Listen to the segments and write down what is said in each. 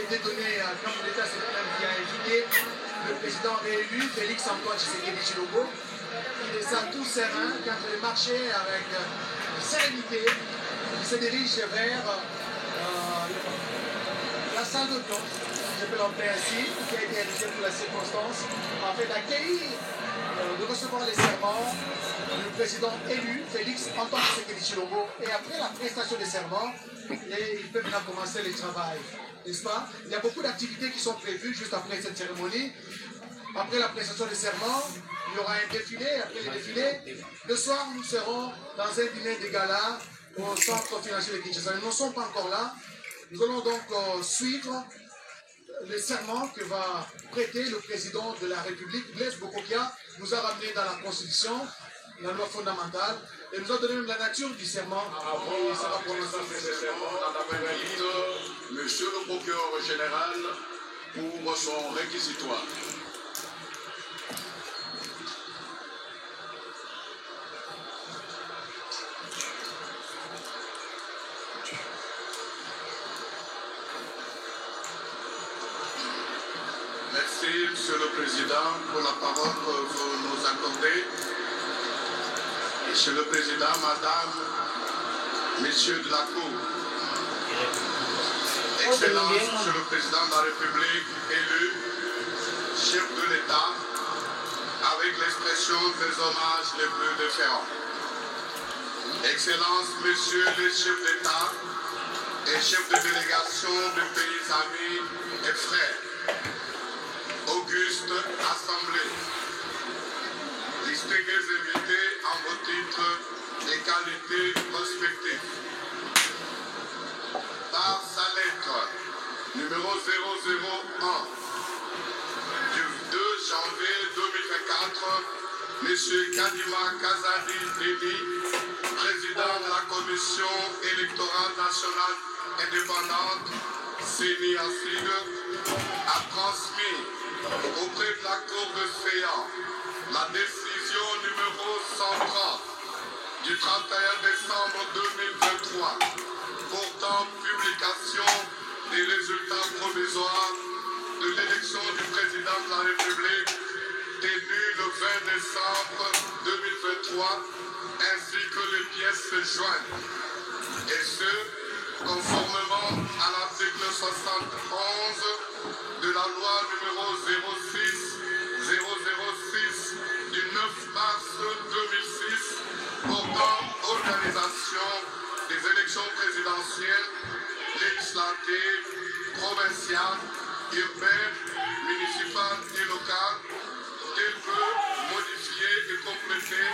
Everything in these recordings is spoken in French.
été donné comme l'État sénégalais qui a invité le président réélu, Félix Antoine Tshisekedi Tshilombo. Il est ça tout serein quand il marchait avec sérénité. Il se dirige vers la salle de danse, je peux l'appeler ainsi, qui a été érigée pour la circonstance, afin d'accueillir, de recevoir les serments du président élu, Félix Antoine Tshisekedi Tshilombo. Et après la prestation des serments, il peut maintenant commencer le travail. N'est-ce pas? Il y a beaucoup d'activités qui sont prévues juste après cette cérémonie. Après la prestation des serments, il y aura un défilé. Après le défilé, le soir, nous serons dans un dîner de gala au centre financier de Kinshasa. Nous ne sommes pas encore là. Nous allons donc suivre le serment que va prêter le président de la République, Blaise Bokokia, nous a ramené dans la Constitution, la loi fondamentale, et nous a donné même la nature du serment. Avant la présence de ce serment, on invite Monsieur le procureur général pour son réquisitoire. Merci, Monsieur le Président, pour la parole que vous nous accordez. Monsieur le Président, Madame, Messieurs de la Cour, Excellence, Monsieur le Président de la République élu, chef de l'État, avec l'expression des hommages les plus déférents. Excellence, Messieurs les chefs d'État et chefs de délégation de pays amis et frères, auguste assemblée, distingués invités en vos titres et qualités respectives. Par sa lettre numéro 001 du 2 janvier 2024, M. Kadima Kazadi Deni, président de la Commission électorale nationale indépendante, CENI-ACID, a transmis auprès de la Cour de séance la décision numéro 130 du 31 décembre 2023 portant publication des résultats provisoires de l'élection du président de la République tenue le 20 décembre 2023 ainsi que les pièces jointes. Et ce, conformément à l'article 71 de la loi numéro 006 du 9 mars 2006 portant organisation des élections présidentielles, législatives, provinciales, urbaines, municipales et locales, telles que modifiées et complétées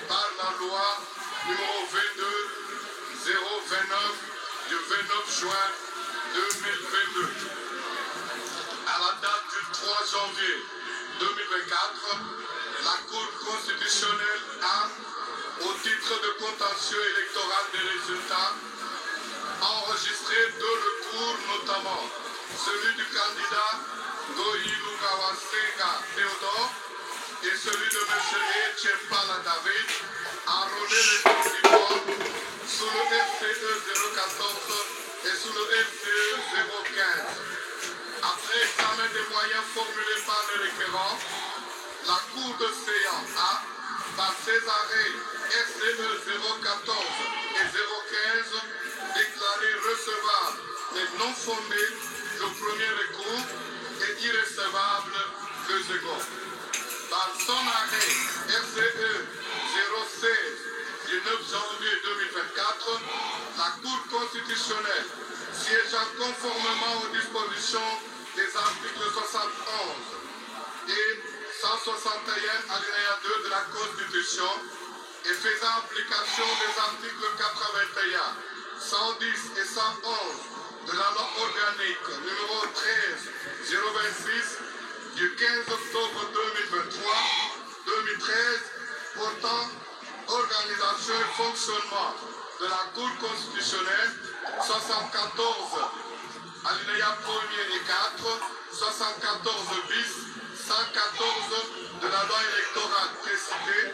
par la loi numéro 22-029 du 29 juin 2022. À la date du 3 janvier 2024, la Cour constitutionnelle a, au titre de contentieux électoral des résultats, enregistré deux recours, notamment celui du candidat Goïlou Kawasenga Théodore et celui de M. Etchempala David, enrôlé les candidats sous le FCE 014 et sous le FCE 015. Après examen des moyens formulés par le requérant, la Cour de séance a, par ses arrêts FCE 014 et 015, déclaré recevable et non fondé le premier recours et irrecevable le second. Par son arrêt FCE 016 du 9 janvier 2024, la Cour constitutionnelle, siégeant conformément aux dispositions des articles 71 et 161 alinéa 2 de la Constitution et faisant application des articles 81, 110 et 111 de la loi organique numéro 13-026 du 15 octobre 2013 portant organisation et fonctionnement de la Cour constitutionnelle, 74 alinéa 1er et 4, 74 bis, 114 de la loi électorale précitée,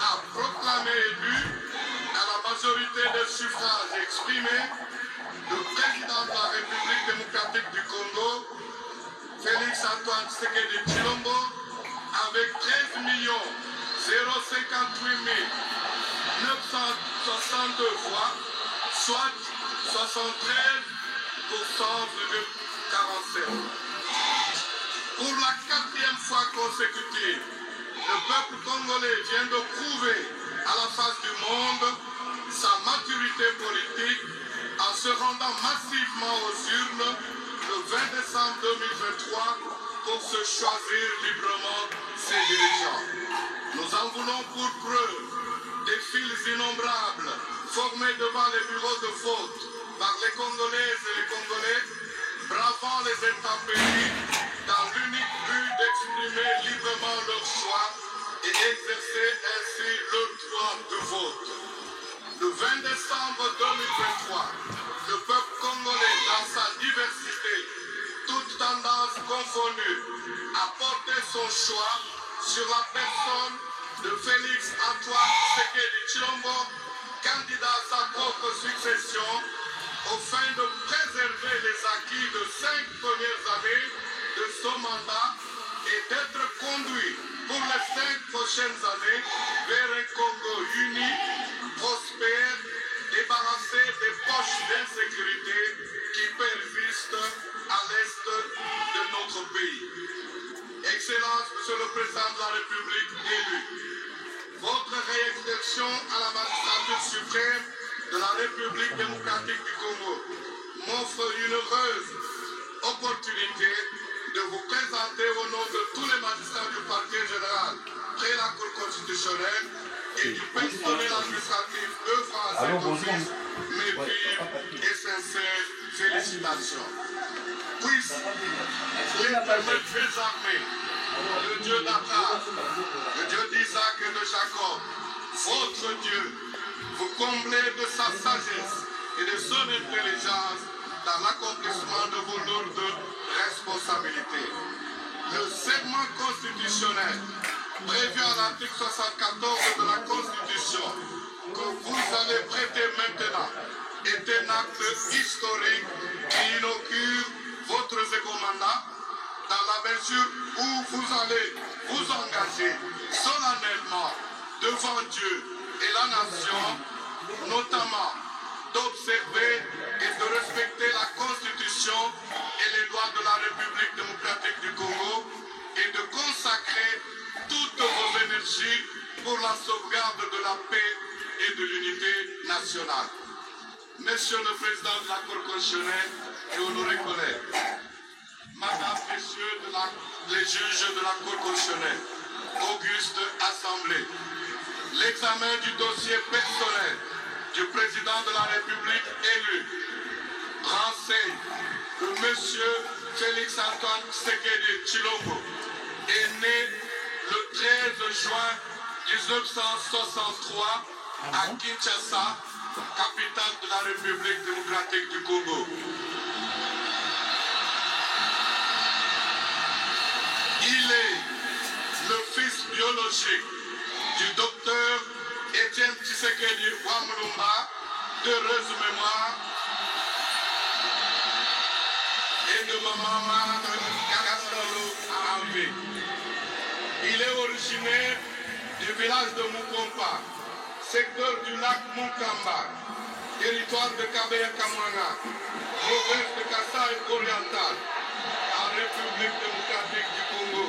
a proclamé élu à la des suffrages exprimés, le président de la République démocratique du Congo, Félix Antoine Tshisekedi Tshilombo, avec 13 058 962 voix, soit 73,47%. Pour la 4e fois consécutive, le peuple congolais vient de prouver à la face du monde sa maturité politique en se rendant massivement aux urnes le 20 décembre 2023 pour se choisir librement ses dirigeants. Nous en voulons pour preuve des files innombrables formées devant les bureaux de vote par les Congolaises et les Congolais, bravant les intempéries dans l'unique but d'exprimer librement leur choix et exercer ainsi leur droit de vote. Le 20 décembre 2023, le peuple congolais, dans sa diversité, toute tendance confondue, a porté son choix sur la personne de Félix Antoine Tshisekedi Tshilombo, candidat à sa propre succession, au fin de préserver les acquis de 5 premières années de son mandat et d'être conduit pour les 5 prochaines années vers un Congo uni, prospère, débarrassé des poches d'insécurité qui persistent à l'est de notre pays. Excellence, Monsieur le Président de la République élu, votre réélection à la magistrature suprême de la République démocratique du Congo m'offre une heureuse opportunité de vous présenter au nom de tous les magistrats du parquet général près la Cour constitutionnelle et du personnel administratif œuvrant à cet office mes vives et sincères félicitations. Puisse l'éternel des armées, le Dieu d'Abraham, le Dieu d'Isaac et de Jacob, votre Dieu, vous combler de sa sagesse et de son intelligence dans l'accomplissement de vos lourdes responsabilités. Le serment constitutionnel prévu à l'article 74 de la Constitution que vous allez prêter maintenant est un acte historique qui inaugure votre second mandat dans la mesure où vous allez vous engager solennellement devant Dieu et la nation, notamment d'observer et de respecter la Constitution et les lois de la République démocratique du Congo et de consacrer toutes vos énergies pour la sauvegarde de la paix et de l'unité nationale. Monsieur le Président de la Cour constitutionnelle et honorés collègues, Madame, Messieurs les juges de la Cour constitutionnelle, auguste Assemblée, l'examen du dossier personnel du Président de la République élu renseigne que M. Félix Antoine Tshisekedi Tshilombo est né le 13 juin 1963 à Kinshasa, capitale de la République démocratique du Congo. Il est le fils biologique du docteur Etienne Tshisekedi Wamulumba, d'heureuse mémoire, et de maman Mare Kakastalo Amvé. Il est originaire du village de Mukompa, secteur du lac Mukamba, territoire de Kabeya-Kamwanga, province de Kasaï oriental, en République démocratique du Congo.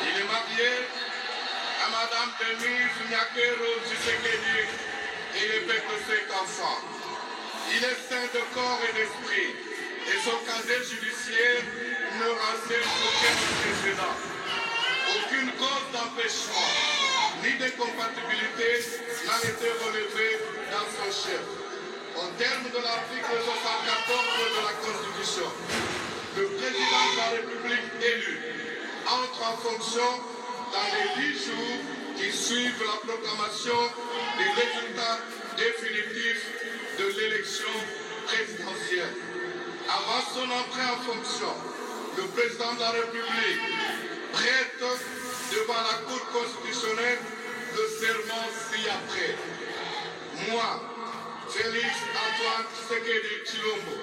Il est marié à Madame Denise Nyakero Tshisekedi et il est père de 5 enfants. Il est sain de corps et d'esprit et son casier judiciaire ne renseigne aucun précédent. Aucune cause d'empêchement ni d'incompatibilité n'a été relevée dans son chef. Au terme de l'article 74 de la Constitution, le président de la République élu entre en fonction dans les 10 jours qui suivent la proclamation des résultats définitifs de l'élection présidentielle. Avant son entrée en fonction, le président de la République prête devant la Cour constitutionnelle le serment ci-après. Moi, Félix Antoine Tshisekedi Tshilombo,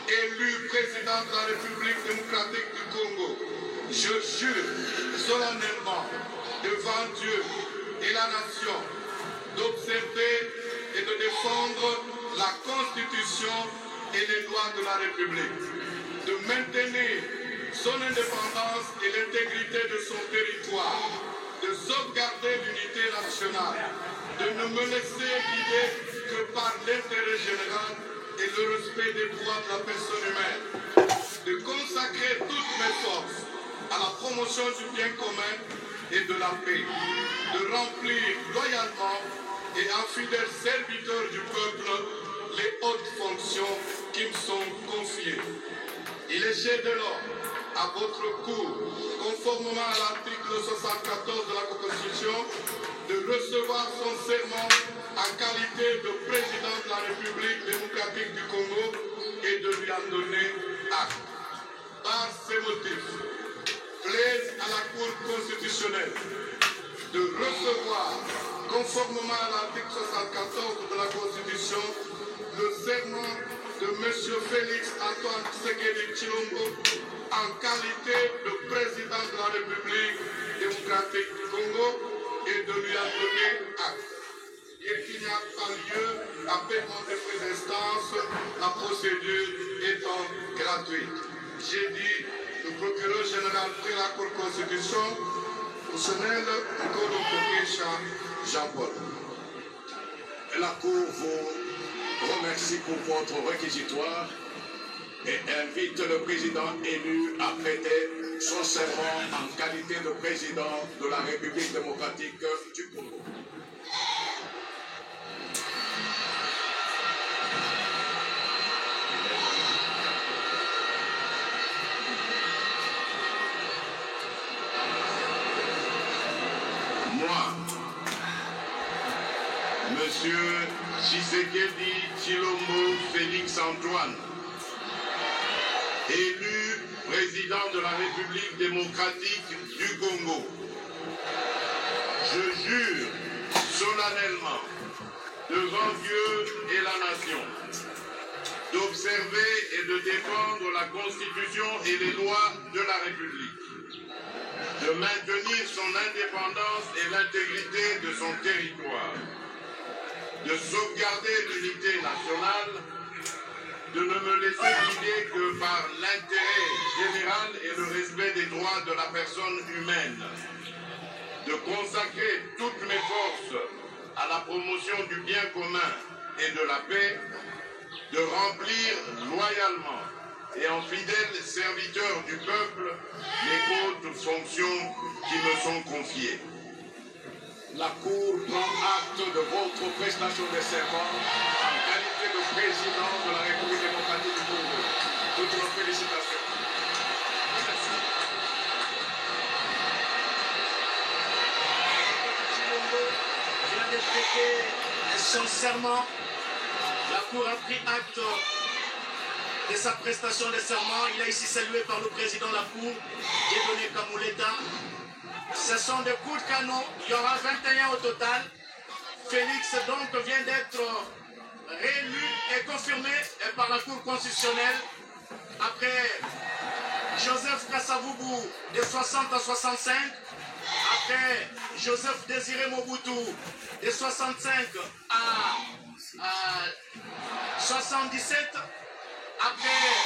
élu président de la République démocratique du Congo, je jure solennellement devant Dieu et la nation d'observer et de défendre la Constitution et les lois de la République, de maintenir son indépendance et l'intégrité de son territoire, de sauvegarder l'unité nationale, de ne me laisser guider que par l'intérêt général et le respect des droits de la personne humaine, de consacrer toutes mes forces à la promotion du bien commun et de la paix, de remplir loyalement et en fidèle serviteur du peuple les hautes fonctions qui me sont confiées. Il est chez de l'or à votre cour, conformément à l'article 74 de la Constitution, de recevoir son serment en qualité de président de la République démocratique du Congo et de lui en donner acte. Par ces motifs, plaise à la Cour constitutionnelle de recevoir, conformément à l'article 74 de la Constitution, le serment de M. Félix Antoine Tshisekedi Tshilombo en qualité de président de la République démocratique du Congo et de lui en donner acte. Et qu'il n'y a pas lieu à paiement des frais d'instance, la procédure étant gratuite. J'ai dit le procureur général de la Cour constitution, fonctionnel Nicolo Kokesha Jean-Paul. La Cour vous remercie pour votre réquisitoire et invite le président élu à prêter son serment en qualité de président de la République démocratique du Congo. Moi, Monsieur Tshisekedi Tshilombo Félix Antoine, élu président de la République démocratique du Congo, je jure solennellement devant Dieu et la nation d'observer et de défendre la Constitution et les lois de la République, de maintenir son indépendance et l'intégrité de son territoire, de sauvegarder l'unité nationale, de ne me laisser guider que par l'intérêt général et le respect des droits de la personne humaine, de consacrer toutes mes forces à la promotion du bien commun et de la paix, de remplir loyalement et en fidèle serviteur du peuple les hautes fonctions qui me sont confiées. La Cour prend acte de votre prestation de serment en qualité de président de la République démocratique du Congo. Toutes nos félicitations. Merci. Tshilombo vient de prêter son serment. La Cour a pris acte de sa prestation de serment. Il est ici salué par le président de la Cour, Dieudonné Kamuleta. Ce sont des coups de canon. Il y aura 21 au total. Félix donc vient d'être réélu et confirmé par la Cour constitutionnelle après Joseph Kasavubu de 60 à 65, après Joseph Désiré Mobutu de 65 à 77, après